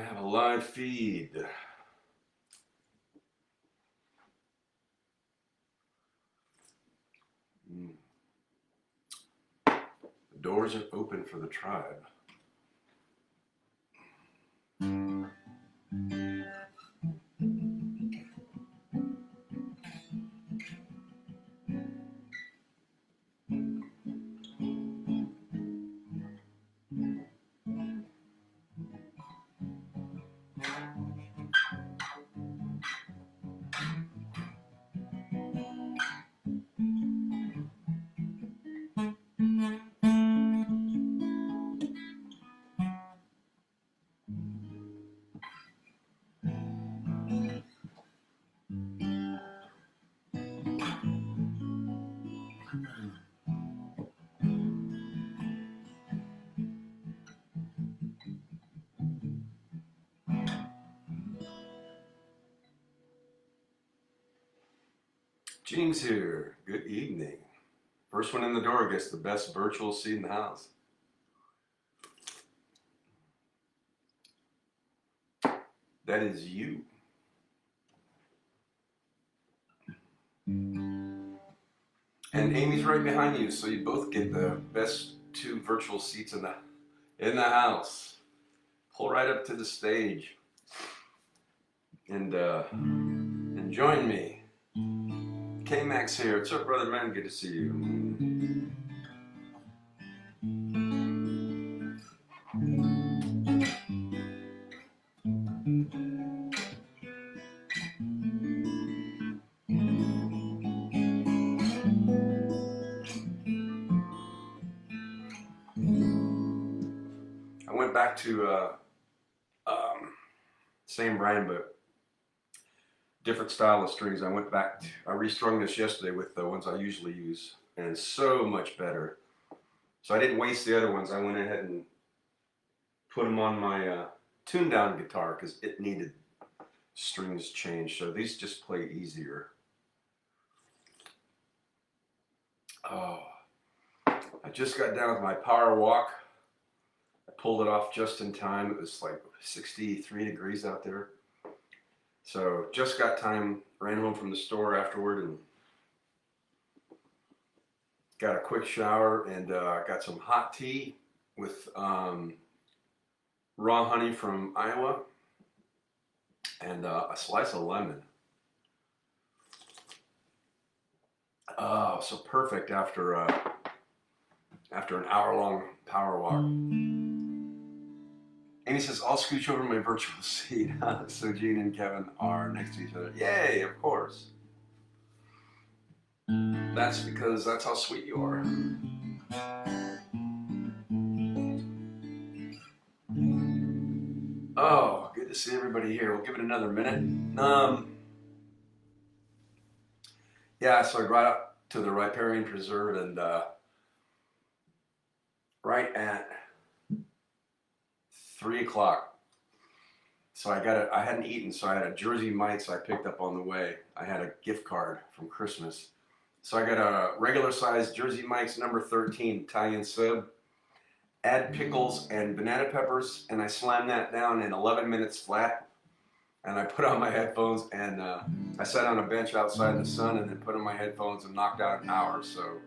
have a live feed. The doors are open for the tribe. Gene's here. Good evening. First one in the door gets the best virtual seat in the house. That is you. And Amy's right behind you, so you both get the best two virtual seats in the house. Pull right up to the stage and join me. K-Max here. What's up, brother man? Good to see you. I went back to same brand but different style of strings. I restrung this yesterday with the ones I usually use, and it's so much better. So I didn't waste the other ones. I went ahead and put them on my tuned down guitar because it needed strings changed. So these just play easier. Oh, I just got down with my power walk. I pulled it off just in time. It was like 63 degrees out there. So just got time, ran home from the store afterward and got a quick shower and got some hot tea with raw honey from Iowa and a slice of lemon. Oh, so perfect after an hour-long power walk. Amy says, I'll scooch over my virtual seat. So Gene and Kevin are next to each other. Yay, of course. That's because that's how sweet you are. Oh, good to see everybody here. We'll give it another minute. Yeah, so I got up to the riparian preserve and right at 3 o'clock. So I hadn't eaten, so I had a Jersey Mike's I picked up on the way. I had a gift card from Christmas. So I got a regular size Jersey Mike's number 13 Italian sub, add pickles and banana peppers, and I slammed that down in 11 minutes flat. And I put on my headphones and I sat on a bench outside in the sun and then put on my headphones and knocked out an hour. So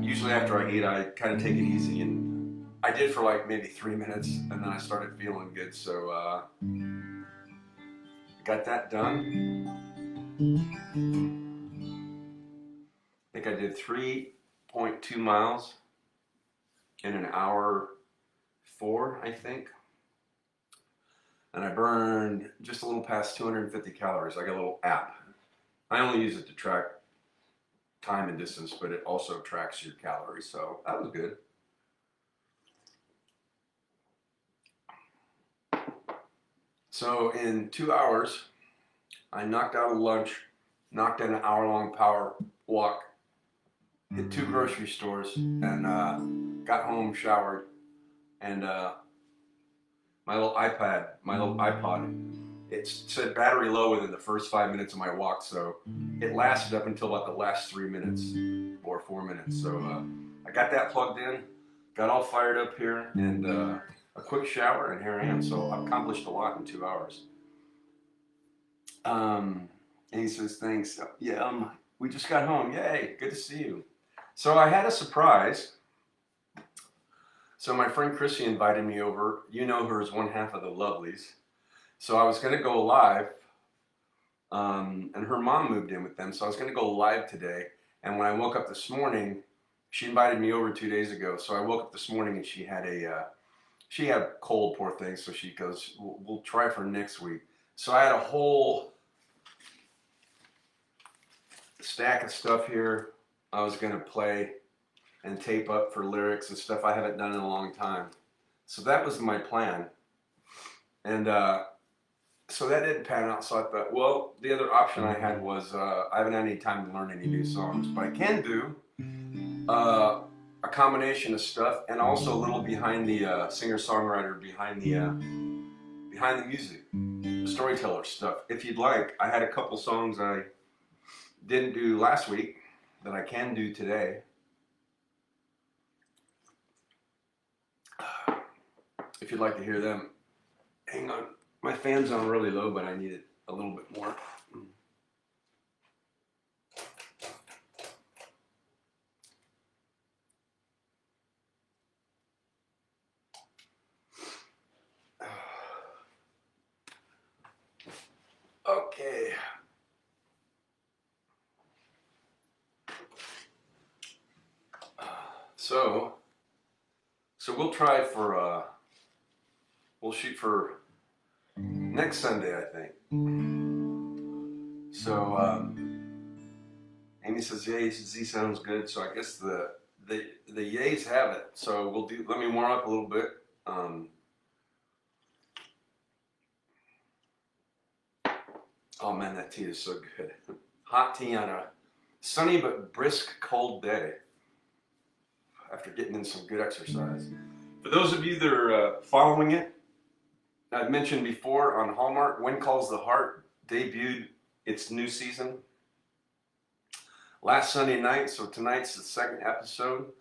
usually after I eat, I kind of take it easy, and I did for like maybe 3 minutes, and then I started feeling good. So got that done. I think I did 3.2 miles in an hour 4, I think. And I burned just a little past 250 calories. I got a little app. I only use it to track time and distance, but it also tracks your calories, so that was good. So in 2 hours, I knocked out a lunch, knocked in an hour-long power walk, hit 2 grocery stores, and got home, showered, and my little iPod, it said battery low within the first 5 minutes of my walk, so it lasted up until about the last 3 minutes or 4 minutes. So I got that plugged in, got all fired up here, and a quick shower, and here I am. So I've accomplished a lot in 2 hours. And he says, thanks. Yeah, we just got home. Yay, good to see you. So I had a surprise. So my friend Chrissy invited me over. You know her as one half of the Lovelies. So I was going to go live, and her mom moved in with them. So I was going to go live today. And when I woke up this morning, she invited me over 2 days ago. So I woke up this morning and she had a cold, poor thing. So she goes, we'll try for next week. So I had a whole stack of stuff here I was going to play and tape up for lyrics and stuff I haven't done in a long time. So that was my plan. And so that didn't pan out. So I thought, well, the other option I had was I haven't had any time to learn any new songs, but I can do a combination of stuff and also a little behind the singer-songwriter, behind the music, the storyteller stuff. If you'd like, I had a couple songs I didn't do last week that I can do today. If you'd like to hear them, hang on. My fan's on really low, but I need it a little bit more. Okay. So we'll try for we'll shoot for next Sunday, I think. So Amy says, "Yay, Z sounds good." So I guess the yays have it. So we'll do. Let me warm up a little bit. Oh man, that tea is so good. Hot tea on a sunny but brisk cold day after getting in some good exercise. For those of you that are following it, I've mentioned before on Hallmark, When Calls the Heart debuted its new season last Sunday night, so tonight's the second episode.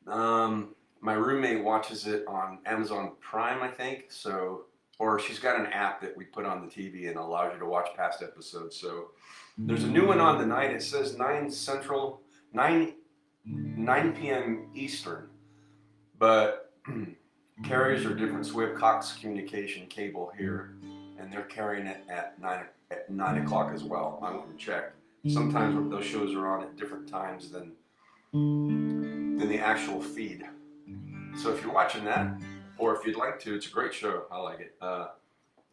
My roommate watches it on Amazon Prime, I think, so, or she's got an app that we put on the TV and allows you to watch past episodes. So there's a new one on tonight. It says 9 p.m. Eastern, but carriers are different. So we have Cox Communication cable here, and they're carrying it at 9 o'clock as well. I went and checked. Sometimes those shows are on at different times than the actual feed. So if you're watching that, or if you'd like to, it's a great show. I like it.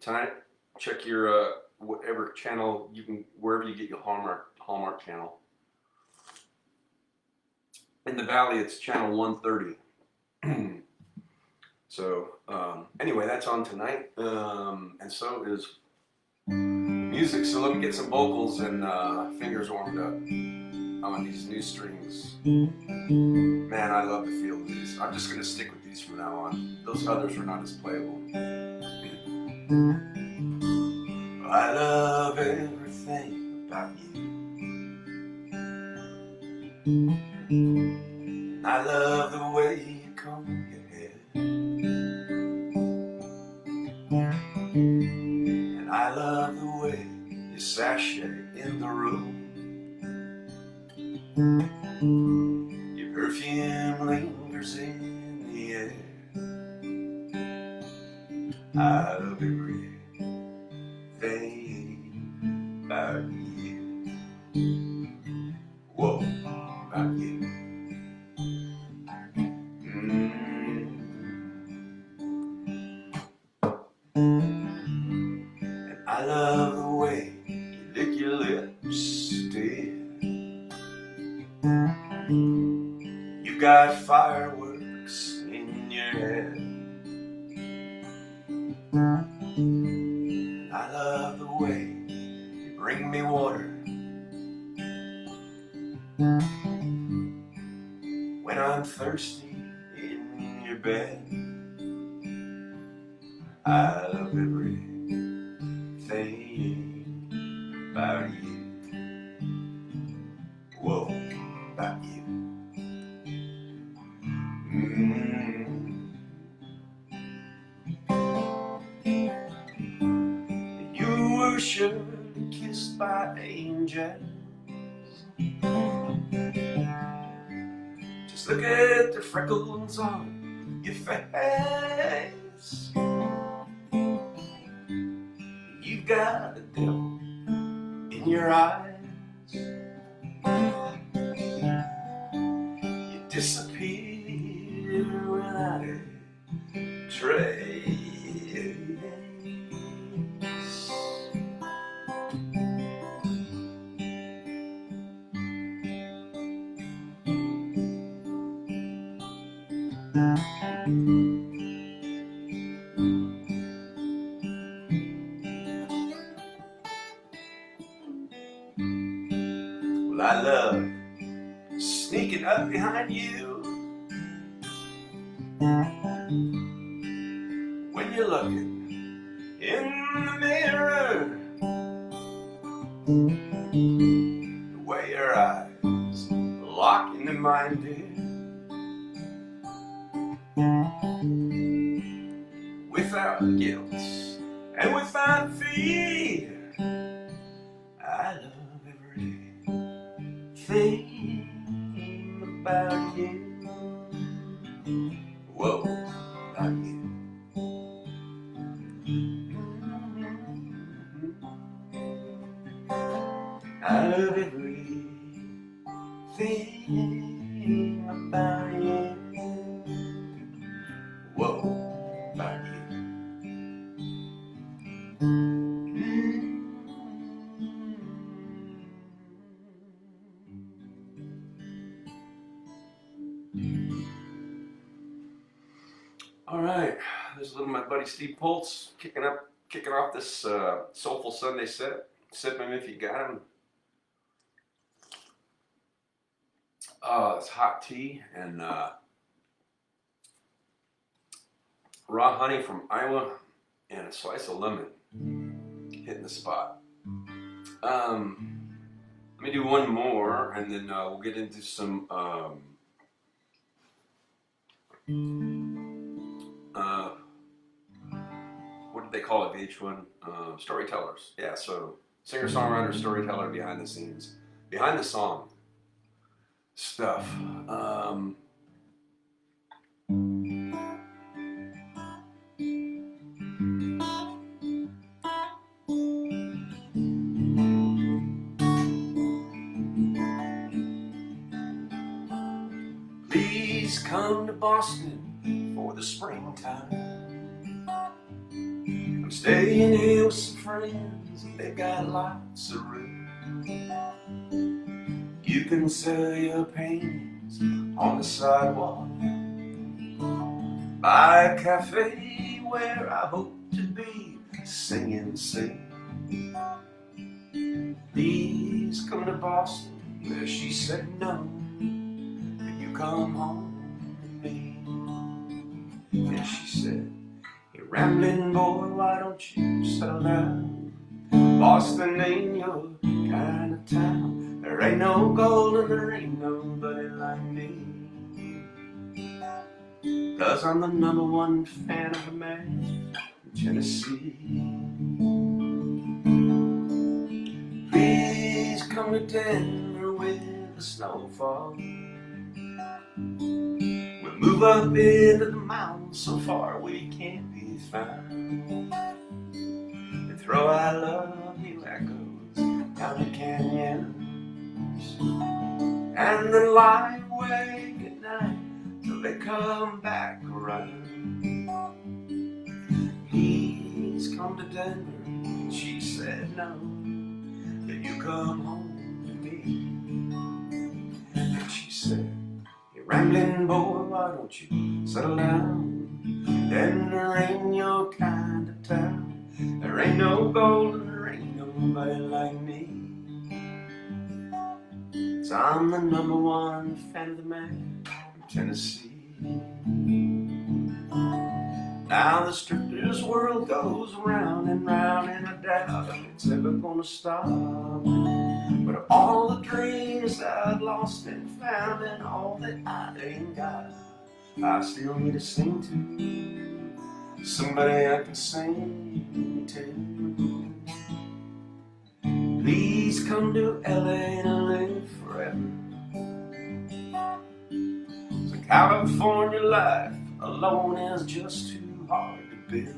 Tonight, check your whatever channel you can, wherever you get your Hallmark channel. In the Valley, it's channel 130. So anyway, that's on tonight, and so is music. So let me get some vocals and fingers warmed up on these new strings. Man, I love the feel of these. I'm just gonna stick with these from now on. Those others are not as playable. I love everything about you. I love the way you comb your hair, and I love the way you sashay in the room. Your perfume lingers in the air. I love everything about you. Whoa, about you. And I love the way you lick your lips still. You got fireworks in your head. And I love the way you bring me water when I'm thirsty in your bed. I love everything about you. Whoa, about you. were sure kissed by angels. Just look at the freckles on your face. You've got the devil in your eyes. You disappear without a trace. Well, I love sneaking up behind you when you're looking in the mirror. The way your eyes lock into mine, dear. Without guilt and without fear, I love everything about you. Whoa, about you. I love everything about you. Whoa, about you. All right, this is little my buddy Steve Poltz kicking off this Soulful Sunday set. Sip him if you got him. It's hot tea and raw honey from Iowa and a slice of lemon hitting the spot. Let me do one more and then we'll get into some what did they call it, VH1? Storytellers. Yeah, so singer-songwriter, storyteller, behind the scenes, behind the song stuff. Please come to Boston for the springtime. I'm staying here with some friends and they got lots of room. You can sell your paintings on the sidewalk, buy a cafe where I hope to be singing. Please come to Boston where she said no, but you come home to me. And she said, "Hey, rambling boy, why don't you settle down? Boston ain't your kind of town. There ain't no gold and there ain't nobody like me. 'Cause I'm the #1 fan of a man in Tennessee." Please come to Denver with the snowfall. We'll move up into the mountains so far we can't be found, and throw I love you echoes down the canyons, and then lie awake at night till they come back around. Please come to Denver. And she said no, that you come home to me. And she said, "Hey, rambling boy, why don't you settle down? Denver ain't your kind of town. There ain't no gold and there ain't nobody like me. 'Cause I'm the #1 fan of the man from Tennessee." Now the stripper's world goes round and round, and I doubt if it's ever gonna stop. But all the dreams I've lost and found, and all that I ain't got, I still need to sing to somebody I can sing to. Please come to LA and live forever. The California life alone is just too hard to build.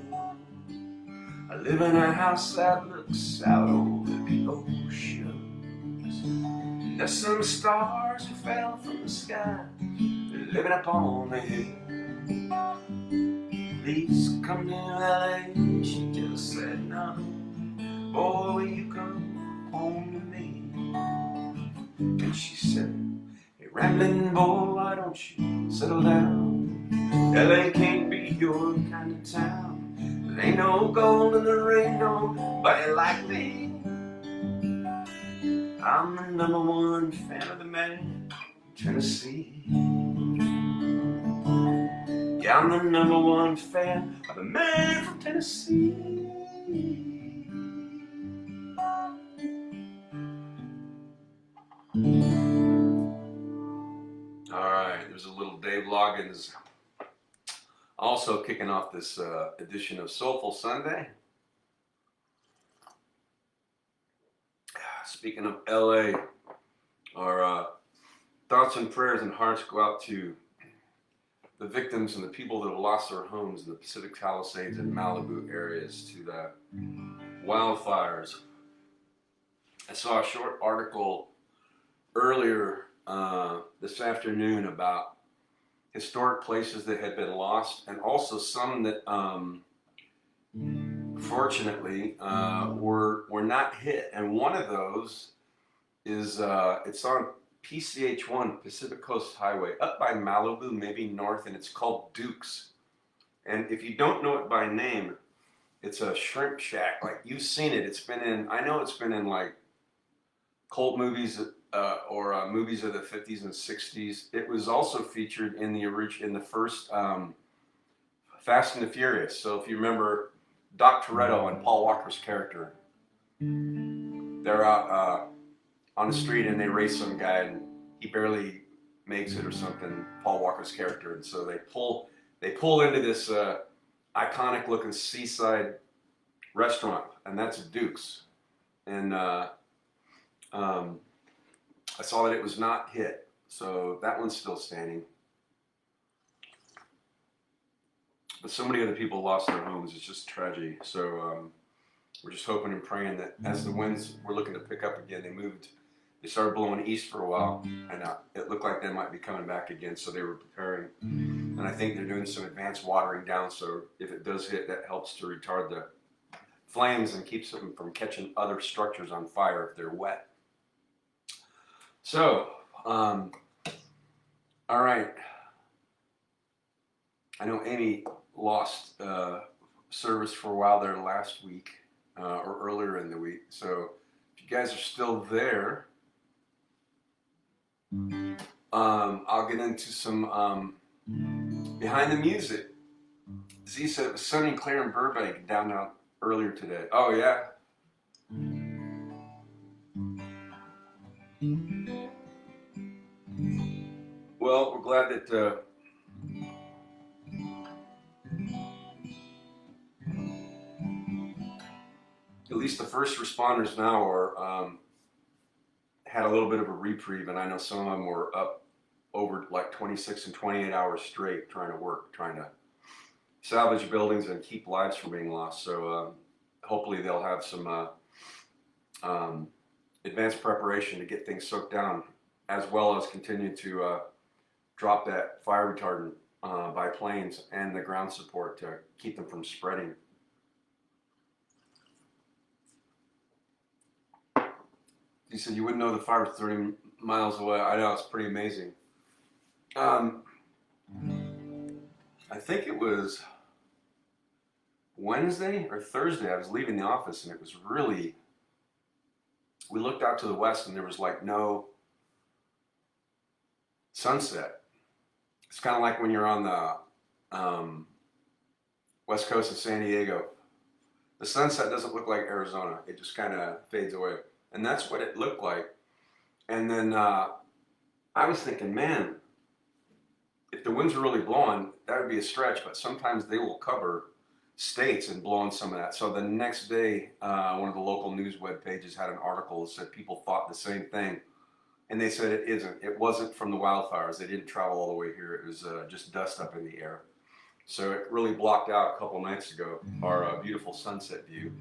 I live in a house that looks out over the oceans. And there's some stars who fell from the sky, living up on the hill. Please come to LA, she just said no. Boy, will you come home to me? And she said, hey, rambling boy, why don't you settle down? LA can't be your kind of town. There ain't no gold and there ain't nobody like me. I'm the #1 fan of the man in Tennessee. Yeah, I'm the #1 fan of the man from Tennessee. Alright, there's a little Dave Loggins also kicking off this edition of Soulful Sunday. Speaking of LA, our thoughts and prayers and hearts go out to the victims and the people that have lost their homes in the Pacific Palisades and Malibu areas, to the wildfires. I saw a short article earlier this afternoon about historic places that had been lost, and also some that fortunately were not hit. And one of those is it's on PCH1, Pacific Coast Highway, up by Malibu, maybe north, and it's called Duke's. And if you don't know it by name, it's a shrimp shack. Like, you've seen it. It's been in, I know it's been in like cult movies or movies of the 50s and 60s. It was also featured in the first Fast and the Furious. So if you remember Doc Toretto and Paul Walker's character, they're out on the street and they race some guy and he barely makes it or something, Paul Walker's character. And so they pull into this iconic looking seaside restaurant, and that's Duke's. And I saw that it was not hit, so that one's still standing. But so many other people lost their homes. It's just tragedy. So we're just hoping and praying that as the winds were looking to pick up again, they started blowing east for a while, and it looked like they might be coming back again, so they were preparing. And I think they're doing some advanced watering down, so if it does hit, that helps to retard the flames and keeps them from catching other structures on fire if they're wet. So, all right. I know Amy lost service for a while there last week or earlier in the week. So if you guys are still there, I'll get into some behind the music. Z said it was sunny and clear in Burbank down out earlier today. Oh yeah. Well, we're glad that at least the first responders now are had a little bit of a reprieve, and I know some of them were up over like 26 and 28 hours straight trying to salvage buildings and keep lives from being lost. So hopefully they'll have some advanced preparation to get things soaked down, as well as continue to drop that fire retardant by planes and the ground support to keep them from spreading. He said you wouldn't know the fire was 30 miles away. I know, it's pretty amazing. I think it was Wednesday or Thursday. I was leaving the office and it was really, we looked out to the west and there was like no sunset. It's kind of like when you're on the west coast of San Diego. The sunset doesn't look like Arizona. It just kind of fades away. And that's what it looked like. And then I was thinking, man, if the winds are really blowing, that would be a stretch, but sometimes they will cover states and blowing some of that. So the next day, one of the local news web pages had an article that said people thought the same thing. And they said it isn't. It wasn't from the wildfires. They didn't travel all the way here. It was just dust up in the air. So it really blocked out a couple nights ago our beautiful sunset view.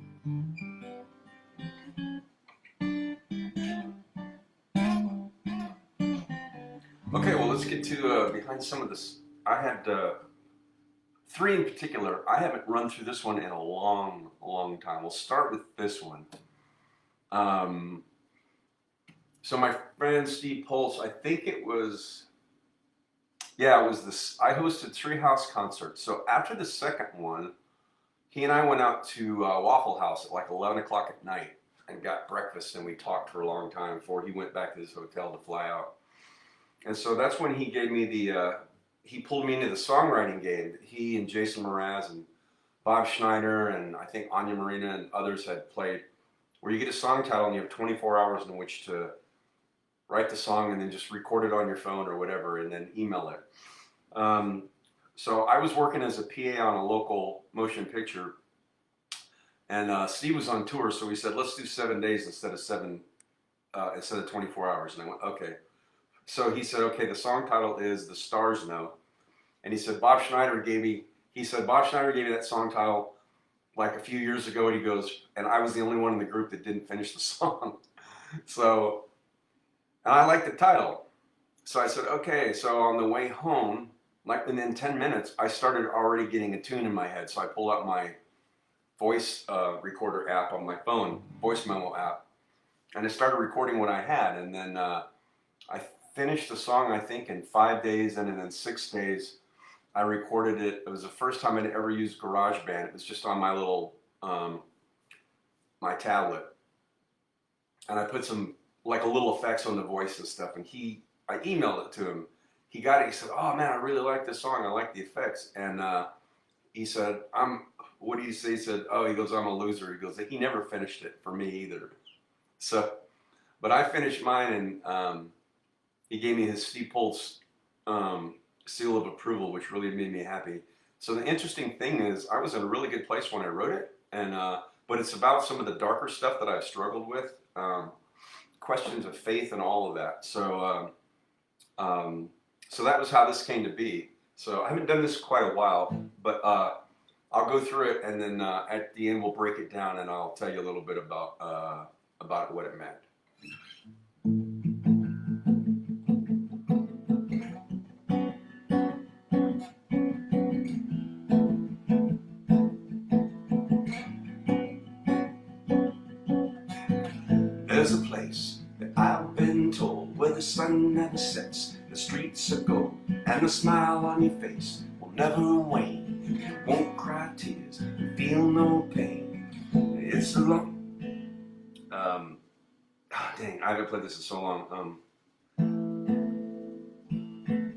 Okay, well, let's get to behind some of this. I had three in particular. I haven't run through this one in a long, long time. We'll start with this one. So my friend Steve Pulse, I think it was, yeah, it was this. I hosted 3 house concerts. So after the second one, he and I went out to Waffle House at like 11 o'clock at night and got breakfast, and we talked for a long time before he went back to his hotel to fly out. And so that's when he gave me he pulled me into the songwriting game. He and Jason Mraz and Bob Schneider and I think Anya Marina and others had played, where you get a song title and you have 24 hours in which to write the song and then just record it on your phone or whatever and then email it. So I was working as a PA on a local motion picture, and Steve was on tour, so he said, let's do 7 days instead of 24 hours. And I went, okay. So he said, okay, the song title is The Stars Know. And he said, Bob Schneider gave me that song title like a few years ago. And he goes, and I was the only one in the group that didn't finish the song. So, and I liked the title. So I said, okay. So on the way home, like within 10 minutes, I started already getting a tune in my head. So I pulled out my voice recorder app on my phone, voice memo app, and I started recording what I had. And then I finished the song, I think, in 5 days, and then in 6 days, I recorded it. It was the first time I'd ever used GarageBand. It was just on my little, my tablet. And I put some, like a little effects on the voice and stuff, and I emailed it to him. He got it, he said, oh man, I really like this song, I like the effects. And he said, what do you say? He said, he goes, I'm a loser. He goes, he never finished it for me either. So, but I finished mine, and he gave me his Steve Pulse seal of approval, which really made me happy. So the interesting thing is, I was in a really good place when I wrote it, and but it's about some of the darker stuff that I've struggled with, questions of faith and all of that. So, so that was how this came to be. So I haven't done this quite a while, but I'll go through it, and then at the end we'll break it down, and I'll tell you a little bit about what it meant. There's a place that I've been told where the sun never sets, the streets are gold, and the smile on your face will never wane. You won't cry tears, feel no pain. It's a long... dang, I haven't played this in so long.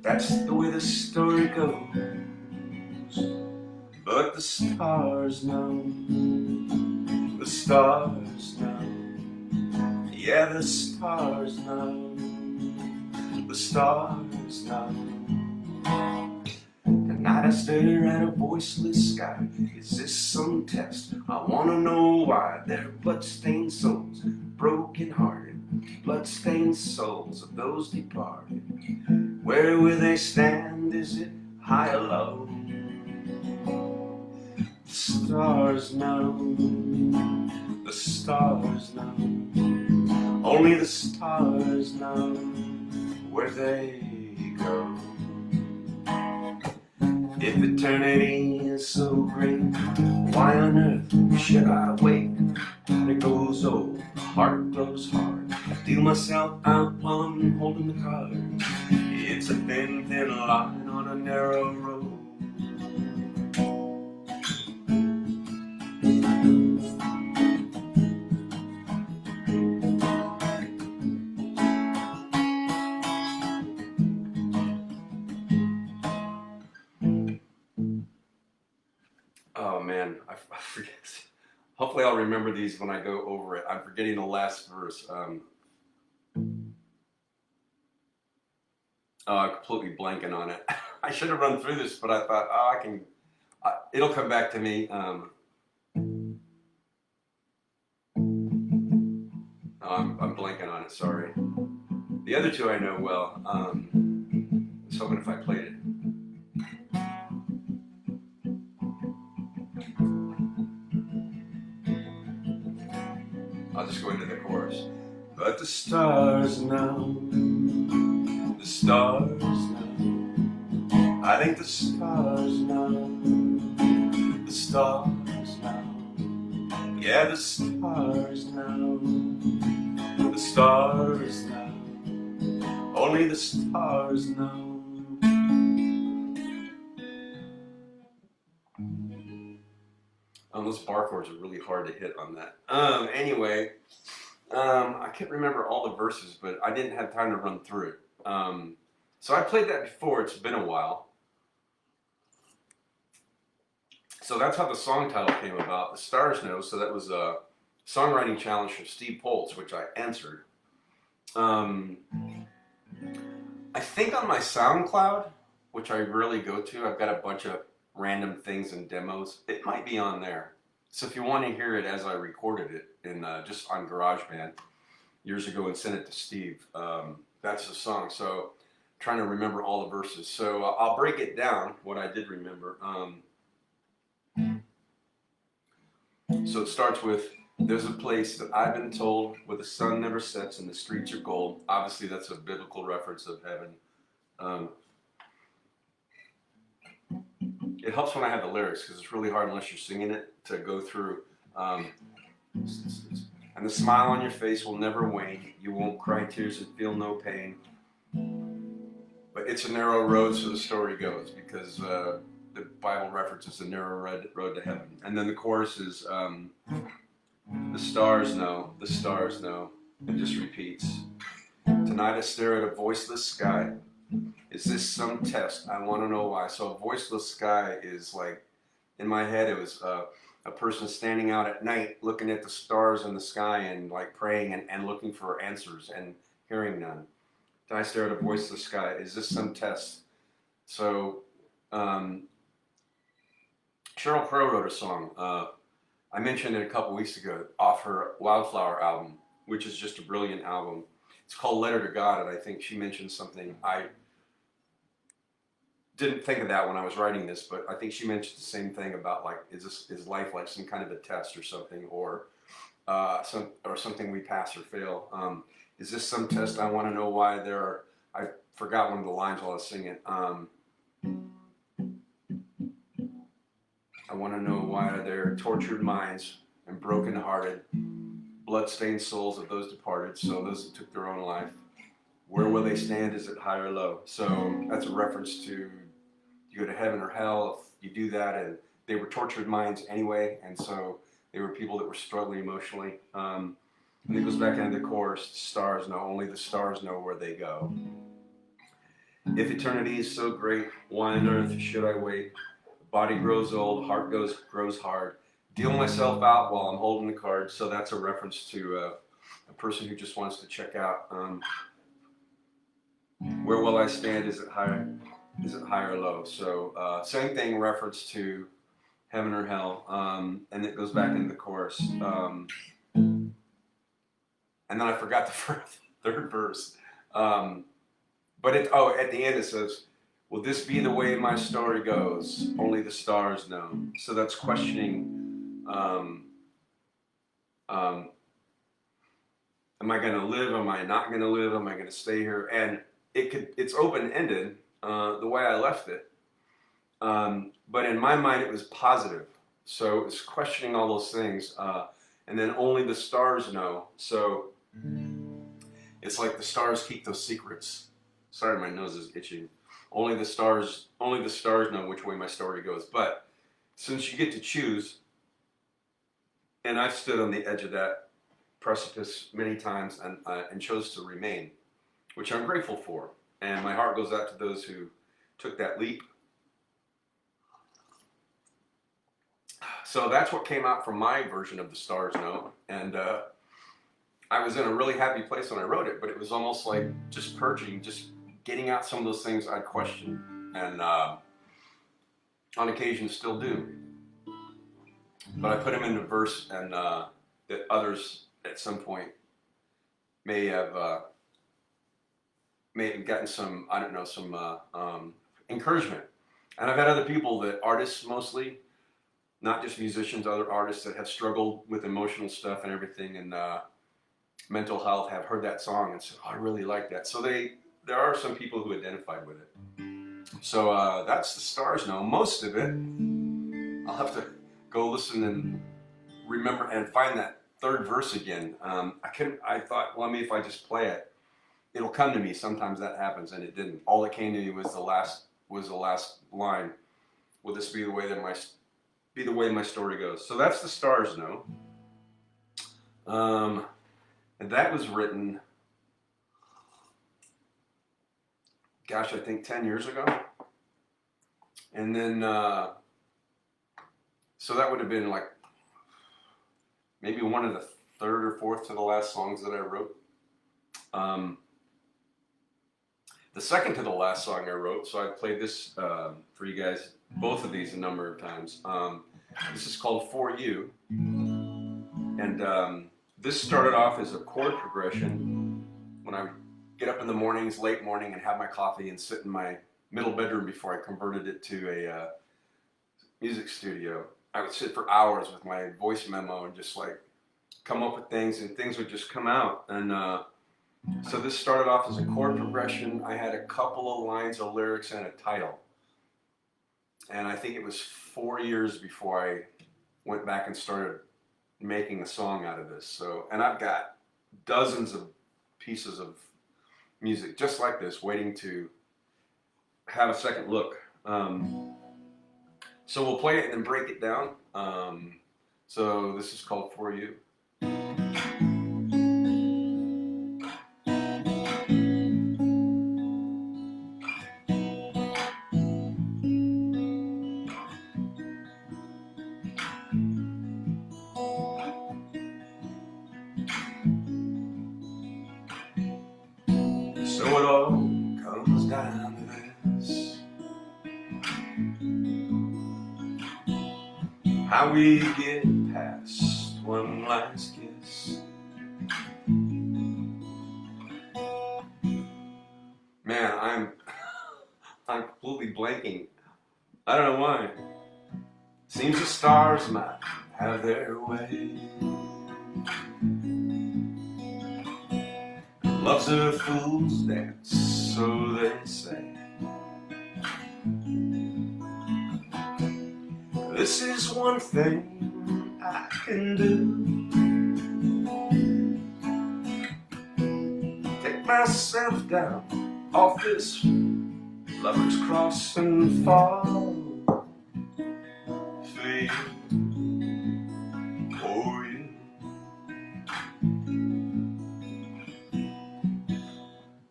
That's the way the story goes, but the stars know, the stars know. Yeah, the stars know, the stars know. Tonight I stare at a voiceless sky. Is this some test? I wanna know why. They're bloodstained souls, broken-hearted, bloodstained souls of those departed. Where will they stand? Is it high or low? The stars know, the stars know. Only the stars know where they go. If eternity is so great, why on earth should I wait? It goes old, heart grows hard. I feel myself out while I'm holding the cards. It's a thin, thin line on a narrow road. Oh man, I forget. Hopefully I'll remember these when I go over it. I'm forgetting the last verse. I'm completely blanking on it. I should have run through this, but I thought, I can It'll come back to me. I'm blanking on it, sorry. The other two I know well. I was hoping if I played it. I'll just go into the chorus. But the stars know, the stars know. I think the stars know, the stars know. Yeah, the stars know, the stars know. Only the stars know. Those bar chords are really hard to hit on that. Anyway, I can't remember all the verses, but I didn't have time to run through it. So I played that before. It's been a while. So that's how the song title came about. The Stars Know. So that was a songwriting challenge from Steve Poltz, which I answered. I think on my SoundCloud, which I rarely go to, I've got a bunch of random things and demos. It might be on there. So if you want to hear it as I recorded it in just on GarageBand years ago and sent it to Steve, that's the song. So trying to remember all the verses. So I'll break it down, what I did remember. So it starts with, there's a place that I've been told where the sun never sets and the streets are gold. Obviously that's a biblical reference of heaven. It helps when I have the lyrics because it's really hard unless you're singing it to go through. And the smile on your face will never wane. You won't cry tears and feel no pain. But it's a narrow road, so the story goes, because the Bible references a narrow road to heaven. And then the chorus is, the stars know, and just repeats. Tonight I stare at a voiceless sky. Is this some test? I want to know why. So a voiceless sky is like, in my head it was a person standing out at night looking at the stars in the sky and like praying and looking for answers and hearing none. Then I stare at a voiceless sky. Is this some test? So Sheryl Crow wrote a song. I mentioned it a couple weeks ago off her Wildflower album, which is just a brilliant album. It's called Letter to God, and I think she mentioned something. I didn't think of that when I was writing this, but I think she mentioned the same thing about like, is life like some kind of a test or something, or something we pass or fail. Is this some test? I want to know why there are. I forgot one of the lines while I was singing. I want to know why there are tortured minds and broken-hearted, blood-stained souls of those departed. So those that took their own life. Where will they stand? Is it high or low? So that's a reference to you go to heaven or hell if you do that. And they were tortured minds anyway, and so they were people that were struggling emotionally. And it goes back into the chorus, stars know, only the stars know where they go. If eternity is so great, why on earth should I wait? Body grows old, heart grows hard. Deal myself out while I'm holding the card. So that's a reference to a person who just wants to check out. Where will I stand? Is it high or low? So same thing, reference to heaven or hell, and it goes back into the chorus. And then I forgot the third verse. But at the end it says, will this be the way my story goes? Only the stars know. So that's questioning, am I going to live? Am I not going to live? Am I going to stay here? And it's open-ended, the way I left it. But in my mind, it was positive. So it's questioning all those things. And then only the stars know. So it's like the stars keep those secrets. Sorry, my nose is itching. Only the stars know which way my story goes. But since you get to choose, and I've stood on the edge of that precipice many times and chose to remain, which I'm grateful for. And my heart goes out to those who took that leap. So that's what came out from my version of The Stars Know. And I was in a really happy place when I wrote it, but it was almost like just purging, just getting out some of those things I questioned. And on occasion still do. But I put them into verse, and that others at some point may have gotten some, I don't know, some encouragement. And I've had other people, that artists mostly, not just musicians, other artists that have struggled with emotional stuff and everything, and mental health, have heard that song and said, oh, I really like that. So there are some people who identified with it. So that's The Stars Know. Most of it, I'll have to go listen and remember and find that third verse again. I thought, well, maybe if I just play it, it'll come to me. Sometimes that happens, and it didn't. All that came to me was the last line. Will this be the way that my story goes? So that's The Stars Know. And that was written, gosh, I think 10 years ago. And then, so that would have been like maybe one of the third or fourth to the last songs that I wrote. The second to the last song I wrote, so I played this for you guys, both of these a number of times. This is called For You. And this started off as a chord progression when I would get up in the mornings, late morning, and have my coffee and sit in my middle bedroom before I converted it to a music studio. I would sit for hours with my voice memo and just like come up with things, and things would just come out. And so this started off as a chord progression. I had a couple of lines of lyrics and a title. And I think it was 4 years before I went back and started making a song out of this. So, and I've got dozens of pieces of music just like this waiting to have a second look. So we'll play it and then break it down. So this is called For You. So it all comes down to this: how we get past one last kiss. Man, I'm completely blanking. I don't know why. Seems the stars might have their way. Love's a fool's dance, so they say. This is one thing I can do: take myself down off this lover's cross and fall for you, for you.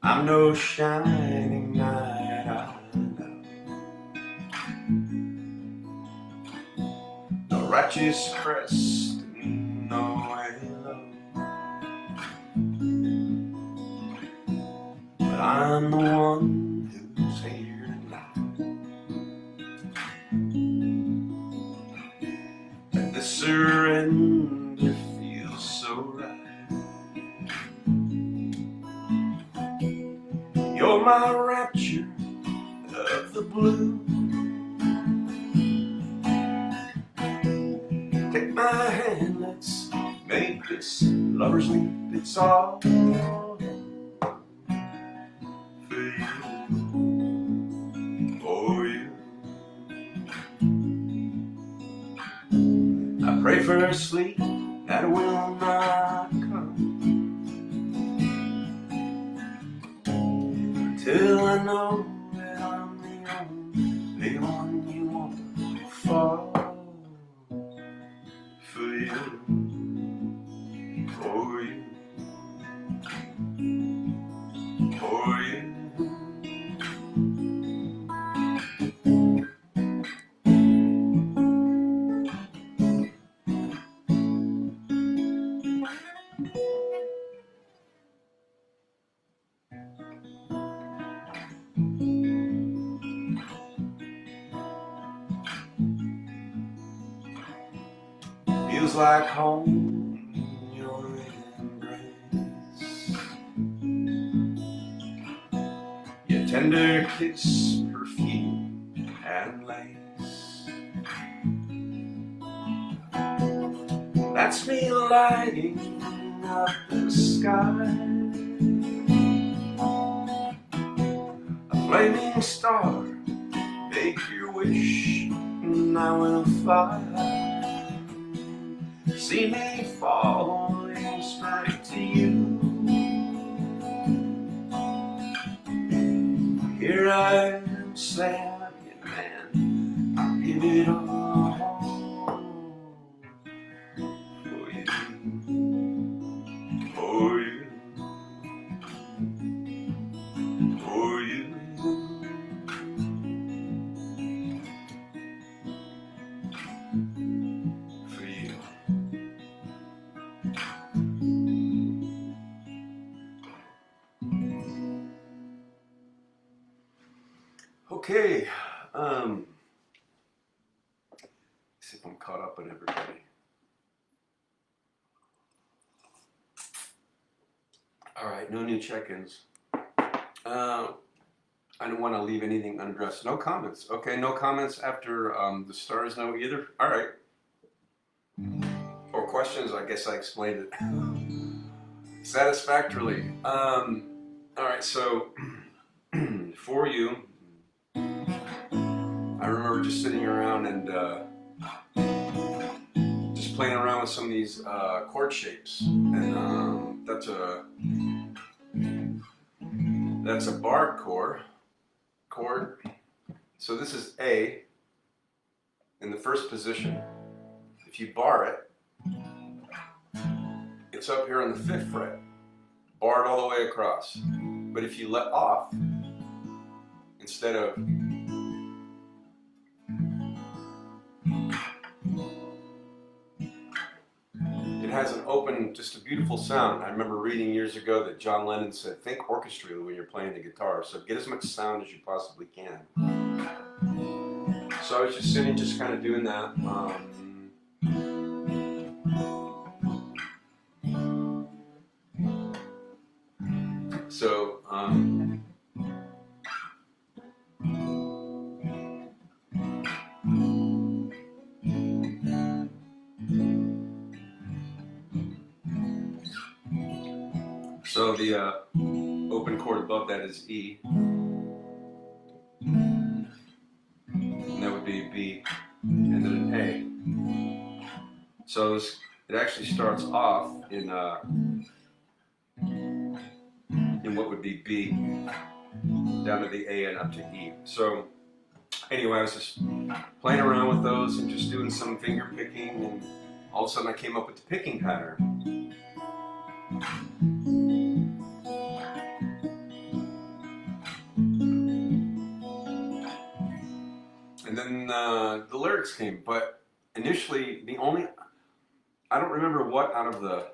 I'm no shining knight, I know, no righteous crest, no halo, but I'm the one who's here tonight. And this surrender feels so right. You're my rapture of the blue. Take my hand, let's make this lover's leap. It's all for you, for you. I pray for a sleep that will not come till I know that I'm the only one you want to fall for you, for you, for you. Feels like home in your embrace. Your tender kiss, perfume and lace. That's me lighting up the sky. A flaming star, make your wish and I will fly. See me falling straight to you. Here I am, sad man, I'll give it all for you, for you, for you. For you. Okay, see if I'm caught up on everybody. All right, no new check-ins. I don't want to leave anything unaddressed. No comments. Okay, no comments after the stars know either. All right. Or questions, I guess I explained it satisfactorily. All right, so for you, I remember just sitting around and just playing around with some of these chord shapes, and that's a bar chord. So this is A in the first position. If you bar it, it's up here on the 5th fret, barred all the way across. But if you let off, instead of it has an open, just a beautiful sound. I remember reading years ago that John Lennon said, think orchestrally when you're playing the guitar, so get as much sound as you possibly can. So I was just sitting, just kind of doing that. So the open chord above that is E, and that would be B, and then an A. So it actually starts off in what would be B, down to the A and up to E. So anyway, I was just playing around with those and just doing some finger picking, and all of a sudden I came up with the picking pattern. And then the lyrics came, but initially I don't remember what out of the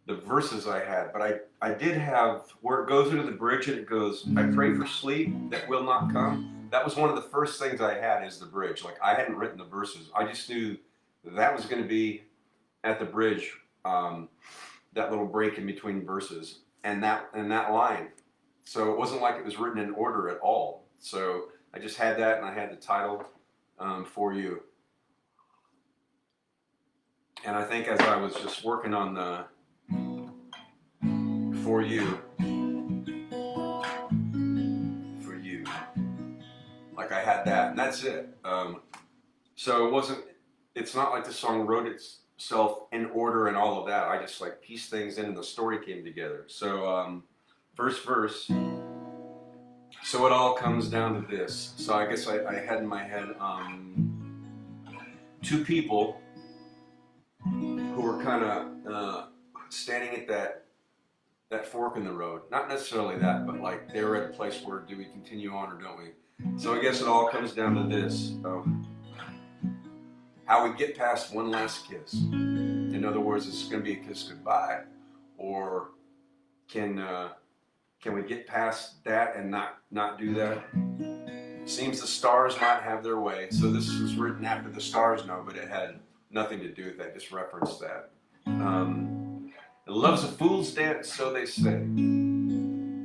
verses I had, but I did have where it goes into the bridge and it goes, I pray for sleep that will not come. That was one of the first things I had is the bridge. Like I hadn't written the verses. I just knew that was going to be at the bridge, that little break in between verses and that line. So it wasn't like it was written in order at all. So I just had that, and I had the title, For You. And I think as I was just working on the For You, like I had that, and that's it. So it's not like the song wrote itself in order and all of that. I just like pieced things in and the story came together. So first verse. So it all comes down to this. So I guess I had in my head two people who were kind of standing at that fork in the road. Not necessarily that, but like they were at a place where do we continue on or don't we? So I guess it all comes down to this. How we get past one last kiss. In other words, it's going to be a kiss goodbye, or can we get past that and not do that? Seems the stars might have their way. So this was written after the stars know, but it had nothing to do with that, just reference that. Love's a fool's dance, so they say.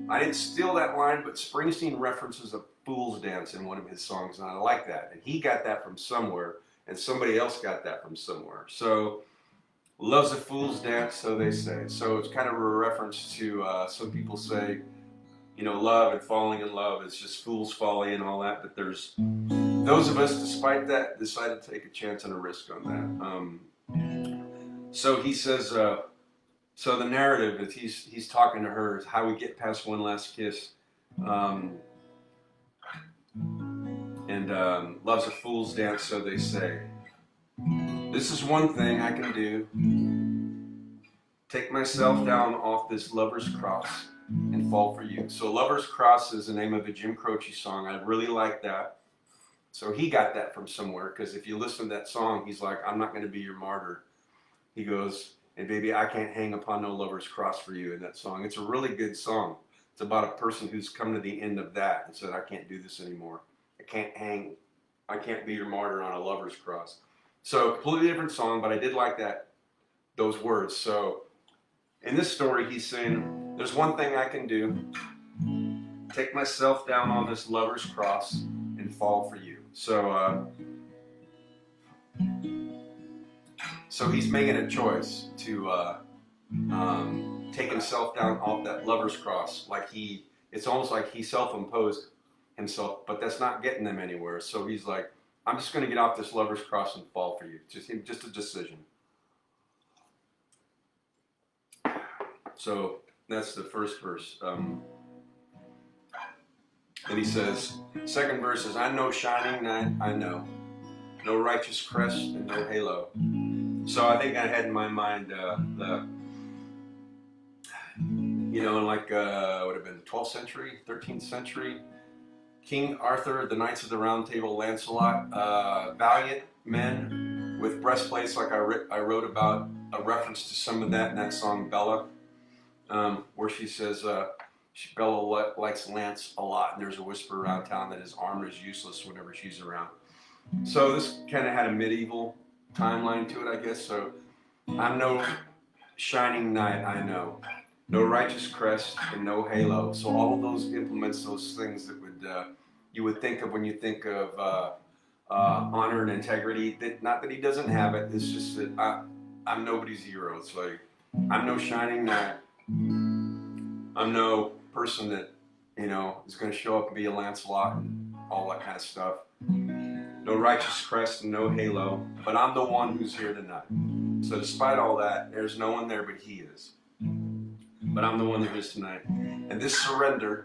I didn't steal that line, but Springsteen references a fool's dance in one of his songs, and I like that. And he got that from somewhere, and somebody else got that from somewhere. So, love's a fool's dance, so they say. So it's kind of a reference to some people say, you know, love and falling in love is just fool's folly and all that. But there's those of us, despite that, decided to take a chance and a risk on that. So he says. So the narrative is he's talking to her is how we get past one last kiss, and love's a fool's dance, so they say. This is one thing I can do: take myself down off this lover's cross and fall for you. So Lover's Cross is the name of a Jim Croce song. I really like that. So he got that from somewhere, because if you listen to that song, he's like, I'm not going to be your martyr. He goes, and baby, I can't hang upon no lover's cross for you in that song. It's a really good song. It's about a person who's come to the end of that and said, I can't do this anymore. I can't be your martyr on a lover's cross. So completely different song, but I did like those words. So in this story, he's saying, there's one thing I can do. Take myself down on this lover's cross and fall for you. So he's making a choice to take himself down off that lover's cross. It's almost like he self-imposed himself, but that's not getting them anywhere. So he's like, I'm just going to get off this lover's cross and fall for you. Just a decision. So that's the first verse. Then he says, second verse is, I know shining night, I know. No righteous crest and no halo. So I think I had in my mind in like would have been the 12th century, 13th century, King Arthur, the Knights of the Round Table, Lancelot, valiant men with breastplates, like I wrote about a reference to some of that in that song Bella, where she says Bella likes Lance a lot, and there's a whisper around town that his armor is useless whenever she's around. So this kind of had a medieval timeline to it, I guess. So I'm no shining knight, I know. No righteous crest and no halo. So all of those implements, those things that you would think of when you think of honor and integrity. Not that he doesn't have it. It's just that I'm nobody's hero. It's like, I'm no shining knight. I'm no person that is going to show up and be a Lancelot and all that kind of stuff. No righteous crest and no halo, but I'm the one who's here tonight. So despite all that, there's no one there but he is. But I'm the one that is tonight. And this surrender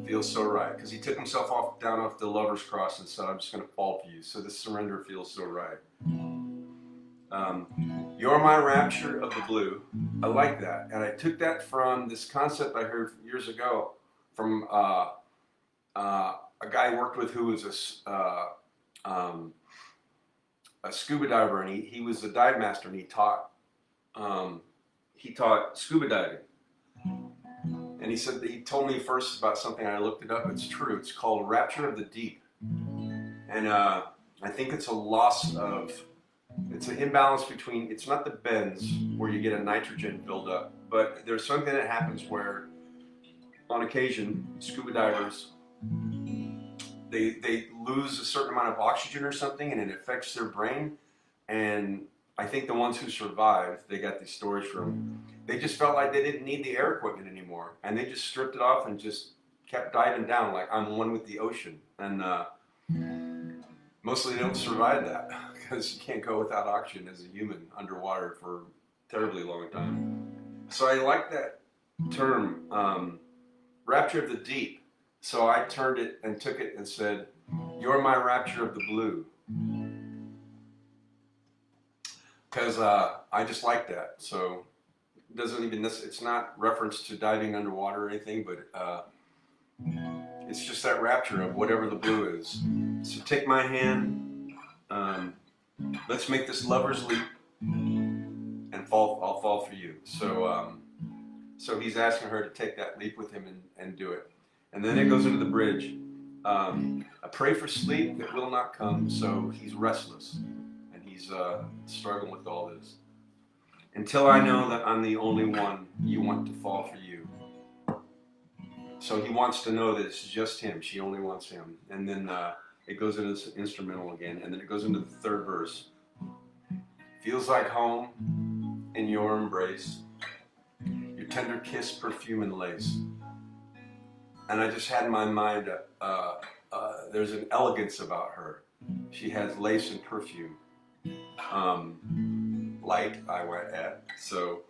feels so right, because he took himself down off the lover's cross and said, I'm just going to fall for you. So this surrender feels so right. You're my rapture of the blue. I like that. And I took that from this concept I heard years ago from a guy I worked with who was a scuba diver, and he was a dive master, and he taught scuba diving. And he said that he told me first about something, I looked it up. It's true. It's called Rapture of the Deep, and I think it's it's an imbalance between. It's not the bends where you get a nitrogen buildup, but there's something that happens where, on occasion, scuba divers they lose a certain amount of oxygen or something, and it affects their brain. And I think the ones who survived, they got these stories from, they just felt like they didn't need the air equipment anymore, and they just stripped it off and just kept diving down like I'm one with the ocean. And mostly they don't survive that because you can't go without oxygen as a human underwater for a terribly long time. So I like that term, rapture of the deep. So I turned it and took it and said, you're my rapture of the blue. Because I just like that. So it doesn't even, it's not reference to diving underwater or anything, but it's just that rapture of whatever the blue is. So take my hand, let's make this lover's leap, and I'll fall for you. So he's asking her to take that leap with him and do it. And then it goes into the bridge. I pray for sleep that will not come, so he's restless. And he's struggling with all this. Until I know that I'm the only one you want to fall for you. So he wants to know that it's just him. She only wants him. And then it goes into this instrumental again, and then it goes into the third verse. Feels like home in your embrace, your tender kiss, perfume, and lace. And I just had in my mind, there's an elegance about her. She has lace and perfume. Light, I went at. So,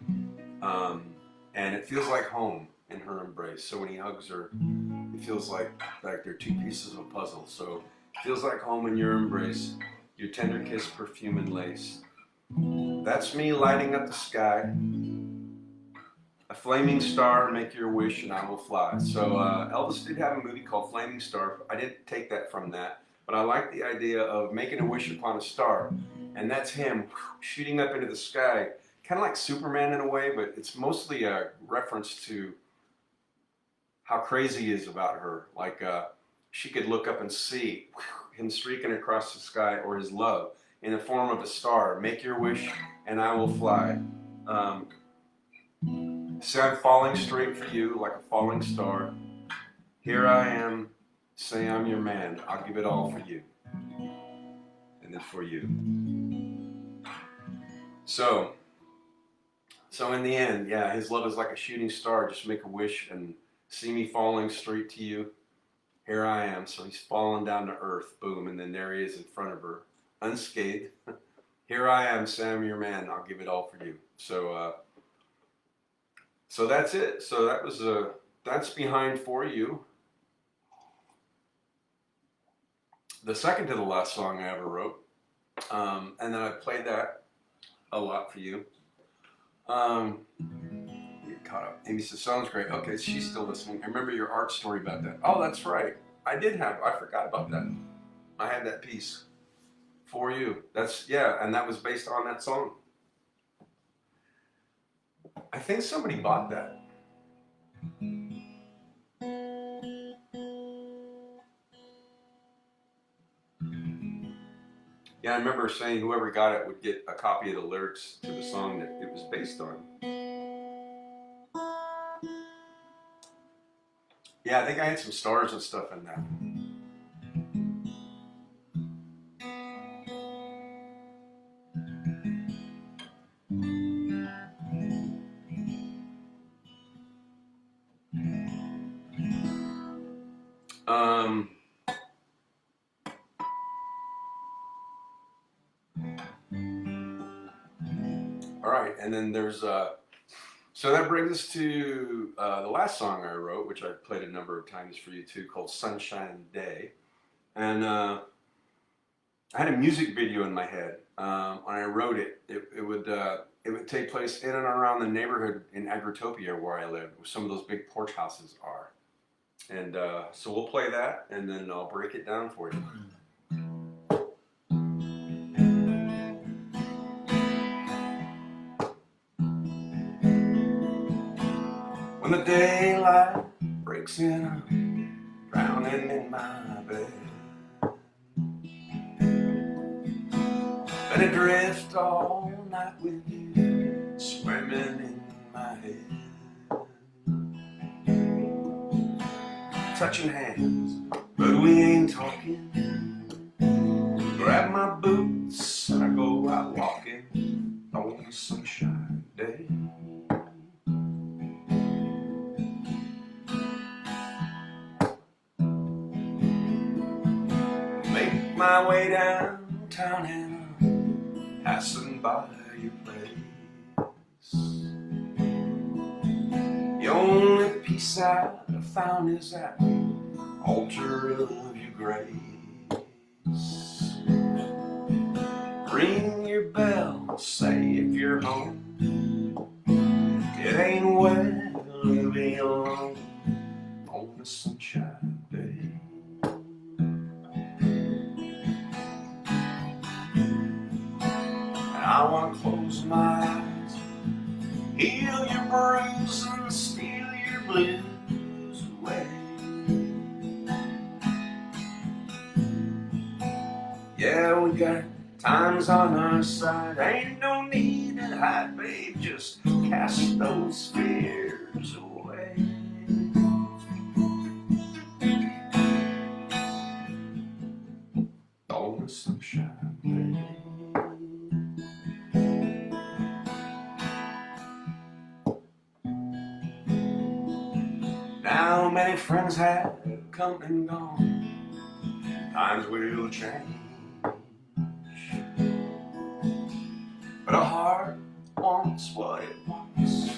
and it feels like home in her embrace. So when he hugs her, it feels like they're two pieces of a puzzle. So it feels like home in your embrace, your tender kiss, perfume, and lace. That's me lighting up the sky. A flaming star, make your wish and I will fly. So Elvis did have a movie called Flaming Star. I didn't take that from that, but I like the idea of making a wish upon a star. And that's him shooting up into the sky, kind of like Superman in a way, but it's mostly a reference to how crazy he is about her. Like she could look up and see him streaking across the sky, or his love in the form of a star. Make your wish and I will fly. Say I'm falling straight for you like a falling star. Here I am, say I'm your man. I'll give it all for you. And then for you. So in the end, yeah, his love is like a shooting star. Just make a wish and see me falling straight to you. Here I am. So he's falling down to earth. Boom. And then there he is in front of her, unscathed. Here I am, Sam, your man. I'll give it all for you. So that's it. So that was that's Behind For You. The second to the last song I ever wrote. And then I played that a lot for you. Get caught up. Amy says, sounds great. Okay, she's still listening. I remember your art story about that. Oh, that's right. I forgot about that. I had that piece for you. And that was based on that song. I think somebody bought that. Yeah, I remember saying whoever got it would get a copy of the lyrics to the song that it was based on. Yeah, I think I had some stars and stuff in that. All right, and then there's so that brings us to the last song I wrote, which I've played a number of times for you too, called Sunshine Day. And I had a music video in my head. When I wrote it, it would take place in and around the neighborhood in Agritopia where I live, where some of those big porch houses are. And so we'll play that, and then I'll break it down for you. When the daylight breaks in, I'm drowning in my bed. Let it drift all night with you, swimming in my head. Touching hands, but we ain't talking. Grab my boots and I go out walking on a sunshine day. Make my way downtown and I'm passing by your place. The only peace I found is that altar of your grace. Ring your bell, say if you're home. It ain't well to be alone on a sunshine day. I want to close my eyes, heal your bruise and steal your blues away. Yeah, we got Time's on our side, ain't no need to hide, babe. Just cast those fears away. On the sunshine day. Now many friends have come and gone. Times will change, but a heart wants what it wants.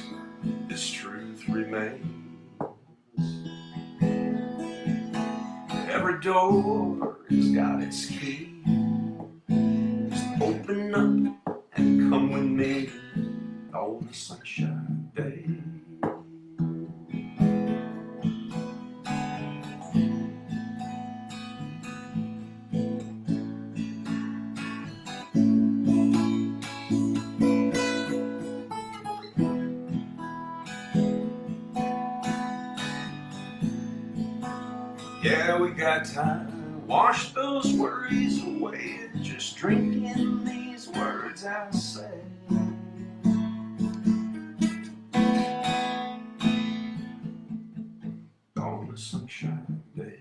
This truth remains. Every door has got its key. Just open up and come with me on the sunshine day. Yeah, we got time. Wash those worries away. Just drinking these words I say. On the sunshine day.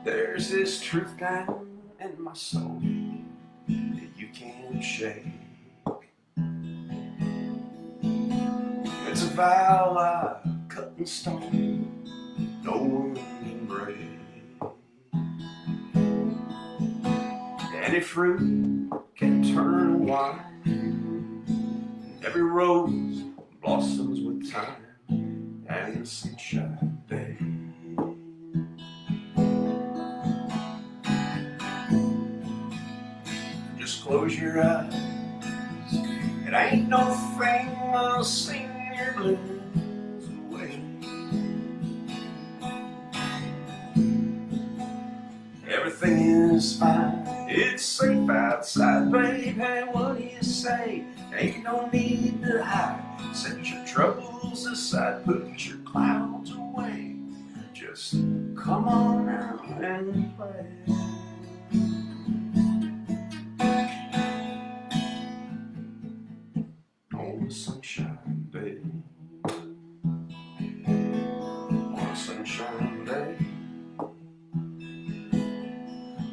There's this truth down in my soul that you can't shake. It's a vow I cut in stone, no one can break. Any fruit can turn wine, every rose blossoms with time and the sunshine day. Just close your eyes, it ain't no thing, I'll sing your blues away. Everything is fine, it's safe outside, babe. Hey, what do you say? Ain't no need to hide. Set your troubles aside, put your clouds away. Just come on out and play. On the sunshine day. On a sunshine day.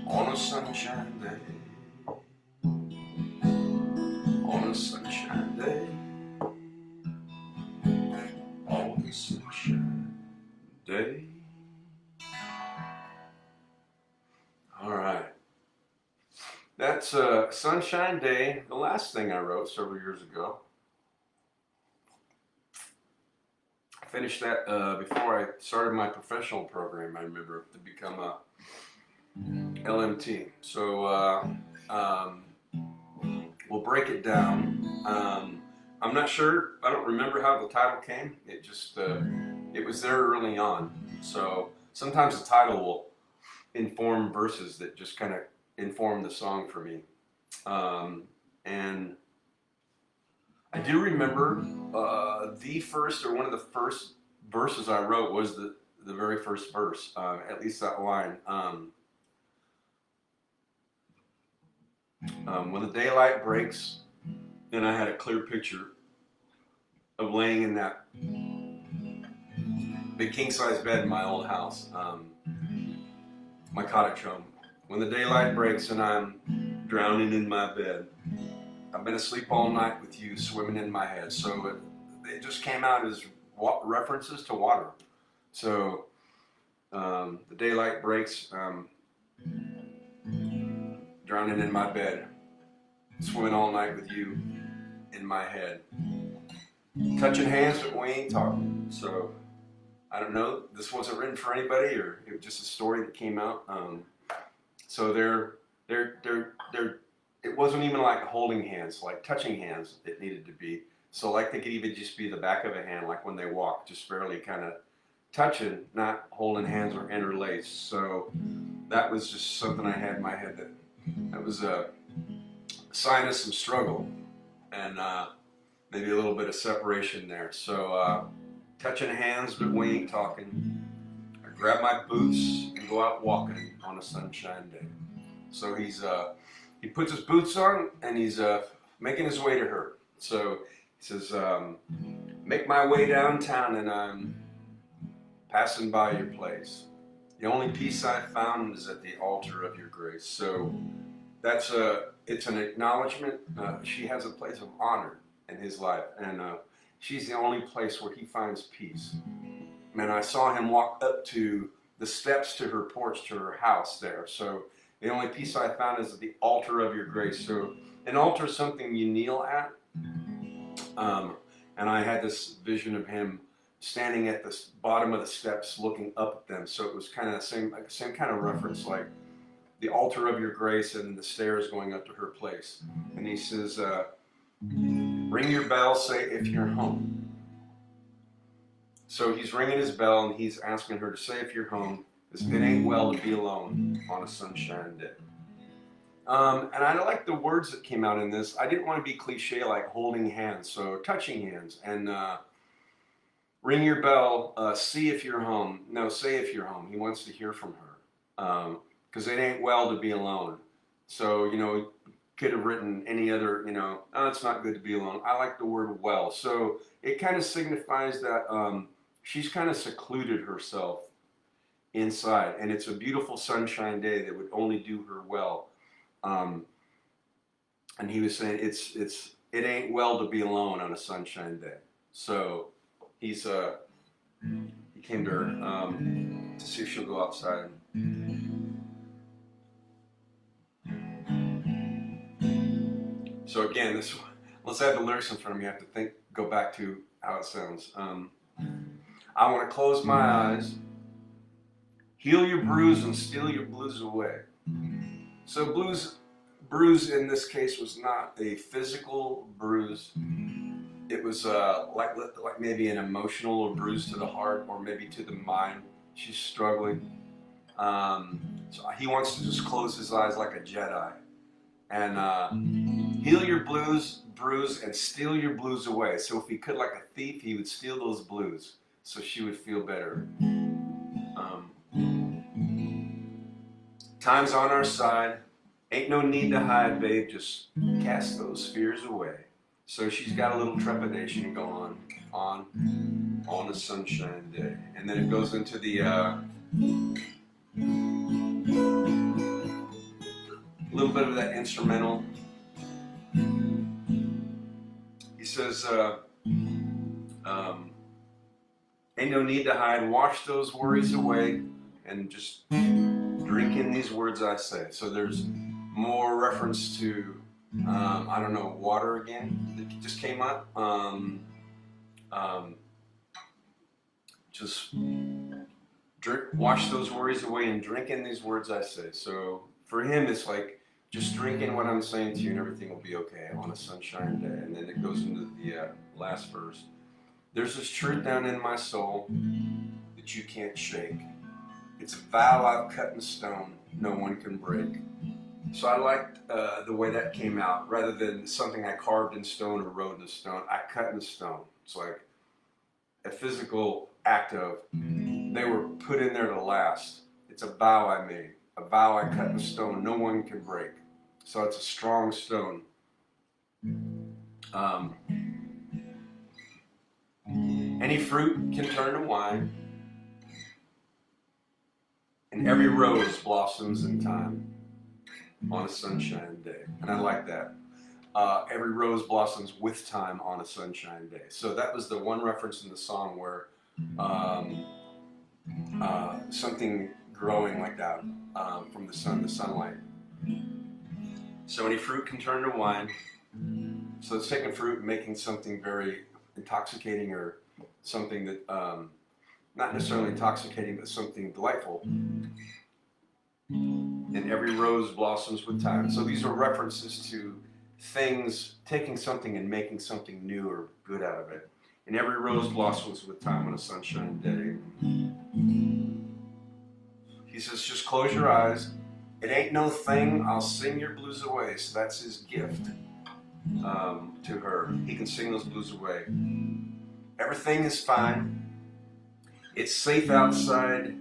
On a sunshine day. On a sunshine day. On a sunshine day. All right. That's Sunshine Day, the last thing I wrote several years ago. I finished that before I started my professional program, I remember, to become a LMT. So we'll break it down. I'm not sure, I don't remember how the title came. It just, it was there early on. So sometimes the title will inform verses that just kind of inform the song for me. And I do remember the first, or one of the first verses I wrote was the very first verse, at least that line. When the daylight breaks, and I had a clear picture of laying in that big king-size bed in my old house, my cottage home. When the daylight breaks and I'm drowning in my bed, I've been asleep all night with you swimming in my head. So it just came out as references to water. So the daylight breaks, drowning in my bed, swimming all night with you in my head. Touching hands, but we ain't talking. So I don't know, this wasn't written for anybody, or it was just a story that came out. So it wasn't even like holding hands, like touching hands it needed to be. So like they could even just be the back of a hand, like when they walk, just barely kind of touching, not holding hands or interlaced. So that was just something I had in my head that was a sign of some struggle and maybe a little bit of separation there. So touching hands, but we ain't talking. I grab my boots and go out walking on a sunshine day. So he puts his boots on and he's making his way to her. So he says, make my way downtown and I'm passing by your place. The only peace I found is at the altar of your grace. So it's an acknowledgement. She has a place of honor in his life, and she's the only place where he finds peace. And I saw him walk up to the steps to her porch, to her house there. So the only peace I found is at the altar of your grace. So an altar is something you kneel at. And I had this vision of him standing at the bottom of the steps looking up at them. So it was kind of the same kind of reference, like the altar of your grace and the stairs going up to her place. And he says, ring your bell, say if you're home. So he's ringing his bell and he's asking her to say if you're home, because it ain't well to be alone on a sunshine day. And I like the words that came out in this. I didn't want to be cliche like holding hands, so touching hands. And ring your bell, see if you're home. No, say if you're home. He wants to hear from her. Because it ain't well to be alone. So, could have written any other, oh, it's not good to be alone. I like the word well. So it kind of signifies that she's kind of secluded herself inside. And it's a beautiful sunshine day that would only do her well. And he was saying it ain't well to be alone on a sunshine day. So he came to her to see if she'll go outside. So again, let's have the lyrics in front of me. You have to go back to how it sounds. I want to close my eyes, heal your bruise and steal your blues away. So bruise in this case was not a physical bruise. It was like maybe an emotional bruise to the heart or maybe to the mind. She's struggling. So he wants to just close his eyes like a Jedi. And heal your bruise and steal your blues away. So if he could, like a thief, he would steal those blues so she would feel better. Time's on our side. Ain't no need to hide, babe. Just cast those fears away. So she's got a little trepidation going on a sunshine day. And then it goes into the little bit of that instrumental. He says, ain't no need to hide, wash those worries away, and just drink in these words I say. So there's more reference to, I don't know, water again that just came up. Just wash those worries away and drink in these words I say. So for him, it's like, just drink in what I'm saying to you and everything will be okay on a sunshine day. And then it goes into the last verse. There's this truth down in my soul that you can't shake. It's a vow I've cut in stone, no one can break. So I liked the way that came out. Rather than something I carved in stone or wrote in stone, I cut in stone. It's like a physical act of, they were put in there to last. It's a vow I made. A vow I cut in stone, no one can break. So it's a strong stone. Any fruit can turn to wine, and every rose blossoms in time on a sunshine day. And I like that. Every rose blossoms with time on a sunshine day. So that was the one reference in the song where something growing like that from the sun, the sunlight. So any fruit can turn to wine. So it's taking fruit and making something very intoxicating or something that, not necessarily intoxicating, but something delightful. And every rose blossoms with time. So these are references to things, taking something and making something new or good out of it. And every rose blossoms with time on a sunshine day. He says, just close your eyes. It ain't no thing, I'll sing your blues away. So that's his gift to her. He can sing those blues away. Everything is fine. It's safe outside.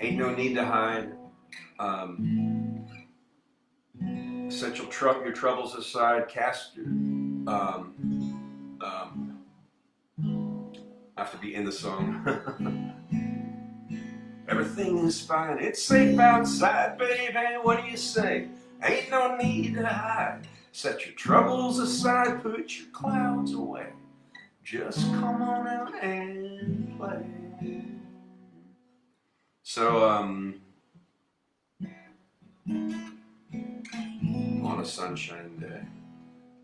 Ain't no need to hide. Set your troubles aside. Cast your. I have to be in the song. Everything is fine. It's safe outside, baby. What do you say? Ain't no need to hide. Set your troubles aside. Put your clouds away. Just come on out and play. So, on a sunshine day.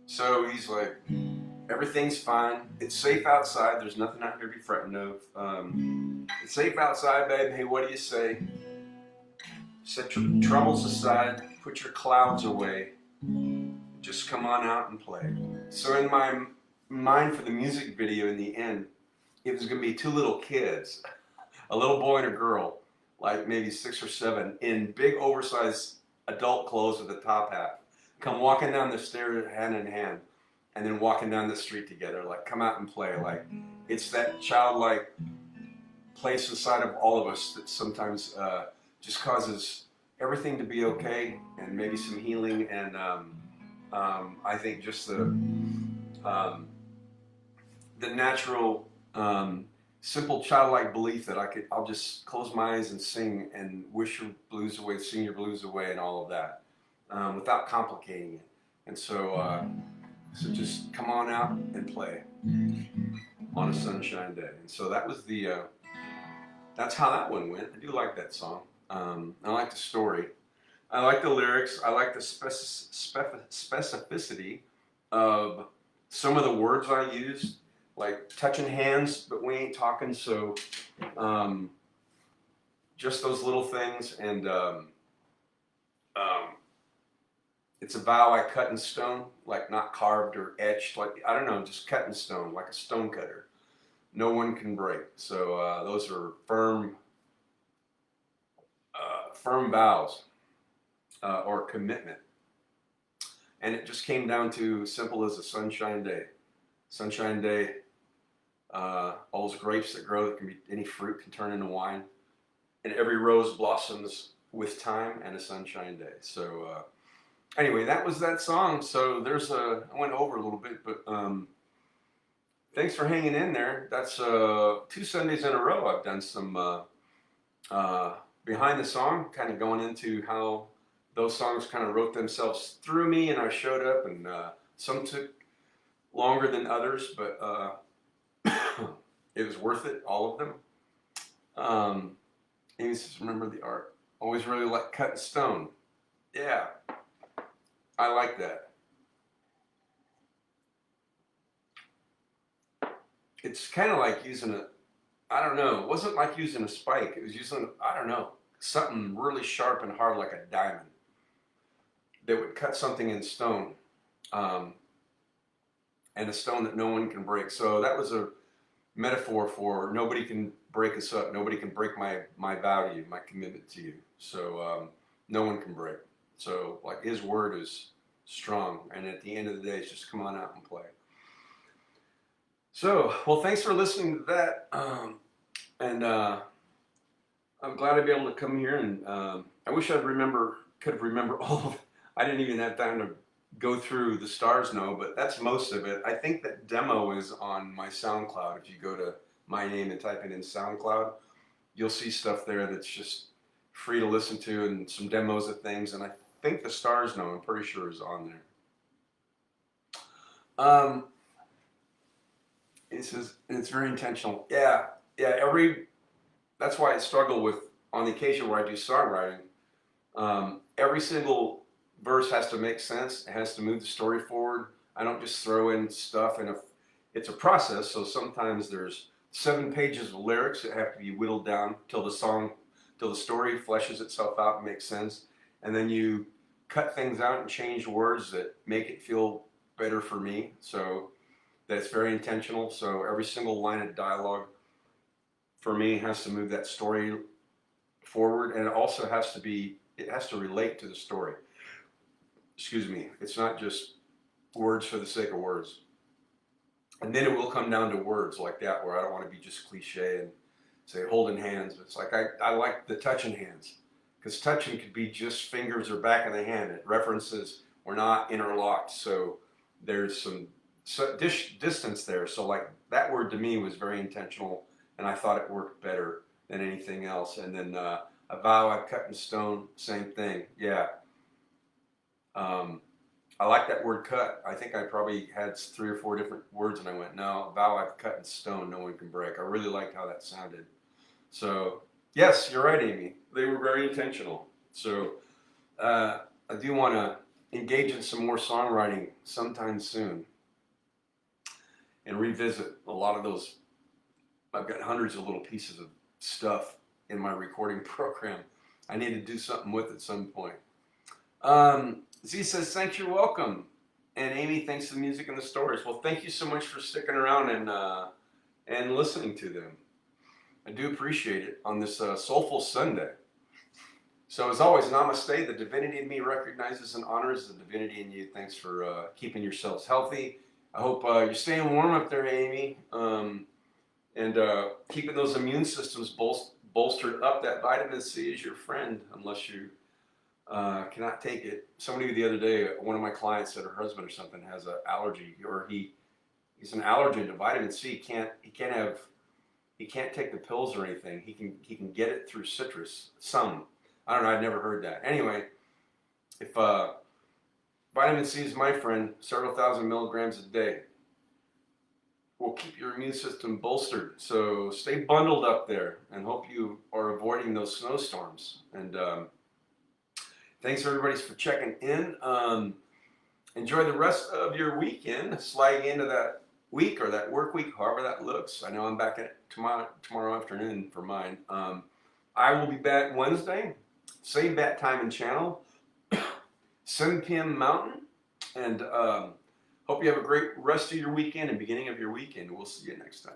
So he's like, everything's fine. It's safe outside. There's nothing out here to be fretting of. It's safe outside, babe. Hey, what do you say? Set your troubles aside. Put your clouds away. Just come on out and play. So in my mind for the music video in the end, it was going to be two little kids, a little boy and a girl, like maybe 6 or 7, in big oversized adult clothes with a top hat, come walking down the stairs hand in hand, and then walking down the street together, like come out and play. Like it's that childlike place inside of all of us that sometimes just causes everything to be okay, and maybe some healing, and I think just the natural, simple childlike belief that I'll just close my eyes and sing and wish your blues away, sing your blues away, and all of that, without complicating it. And so, so just come on out and play on a sunshine day. And so that was that's how that one went. I do like that song. I like the story. I like the lyrics. I like the specificity of some of the words I used, like touching hands, but we ain't talking. So just those little things. And it's a vow I cut in stone, like not carved or etched, like, I don't know, just cut in stone, like a stone cutter. No one can break. So those are firm vows or commitment. And it just came down to simple as a sunshine day. Sunshine day, all those grapes that grow, that can be, any fruit can turn into wine. And every rose blossoms with time and a sunshine day. So anyway, that was that song. So I went over a little bit, but thanks for hanging in there. That's 2 Sundays in a row I've done some behind the song, kind of going into how those songs kind of wrote themselves through me, and I showed up, and some took longer than others, but it was worth it, all of them. Amy says, remember the art. Always really like cutting stone. Yeah, I like that. It's kind of like using I don't know, it wasn't like using a spike. It was using, I don't know, something really sharp and hard like a diamond that would cut something in stone, and a stone that no one can break. So that was a metaphor for nobody can break us up. Nobody can break my vow to you, my commitment to you. So no one can break. So like his word is strong, and at the end of the day, it's just come on out and play. So, well, thanks for listening to that. And I'm glad to be able to come here, and I wish could have remembered all of it. I didn't even have time to go through the Stars Know, but that's most of it. I think that demo is on my SoundCloud. If you go to my name and type it in SoundCloud, you'll see stuff there that's just free to listen to, and some demos of things. And I think the Stars Know, I'm pretty sure, is on there. It says, and it's very intentional. Yeah. That's why I struggle with, on the occasion where I do songwriting, every single verse has to make sense. It has to move the story forward. I don't just throw in stuff, and it's a process. So sometimes there's 7 pages of lyrics that have to be whittled down till the story fleshes itself out and makes sense. And then you cut things out and change words that make it feel better for me. So that's very intentional. So every single line of dialogue for me has to move that story forward, and it also has to relate to the story. Excuse me. It's not just words for the sake of words. And then it will come down to words like that where I don't want to be just cliche and say holding hands. It's like I like the touching hands, because touching could be just fingers or back of the hand. It references we're not interlocked, so there's some distance there. So like that word to me was very intentional, and I thought it worked better than anything else. And then a vow I've cut in stone, same thing. Yeah. I like that word cut. I think I probably had 3 or 4 different words, and I went, no, vow I've cut in stone, no one can break. I really liked how that sounded. So, yes, you're right, Amy. They were very intentional. So, I do want to engage in some more songwriting sometime soon and revisit a lot of those. I've got hundreds of little pieces of stuff in my recording program. I need to do something with at some point. Z says, thanks, you're welcome. And Amy, thanks for the music and the stories. Well, thank you so much for sticking around and listening to them. I do appreciate it on this Soulful Sunday. So as always, namaste. The divinity in me recognizes and honors the divinity in you. Thanks for keeping yourselves healthy. I hope you're staying warm up there, Amy, and keeping those immune systems bolstered up. That vitamin C is your friend, unless you cannot take it. Somebody the other day, one of my clients said her husband or something has an allergy, or he's an allergen to vitamin C. He can't take the pills or anything. He can get it through citrus. Some, I don't know. I'd never heard that. Anyway, if vitamin C is my friend, several thousand milligrams a day will keep your immune system bolstered. So stay bundled up there, and hope you are avoiding those snowstorms. And thanks everybody for checking in. Enjoy the rest of your weekend, sliding into that week or that work week, however that looks. I know I'm back at tomorrow afternoon for mine. I will be back Wednesday, same bat time and channel, 7 p.m. Mountain. And hope you have a great rest of your weekend and beginning of your weekend. We'll see you next time.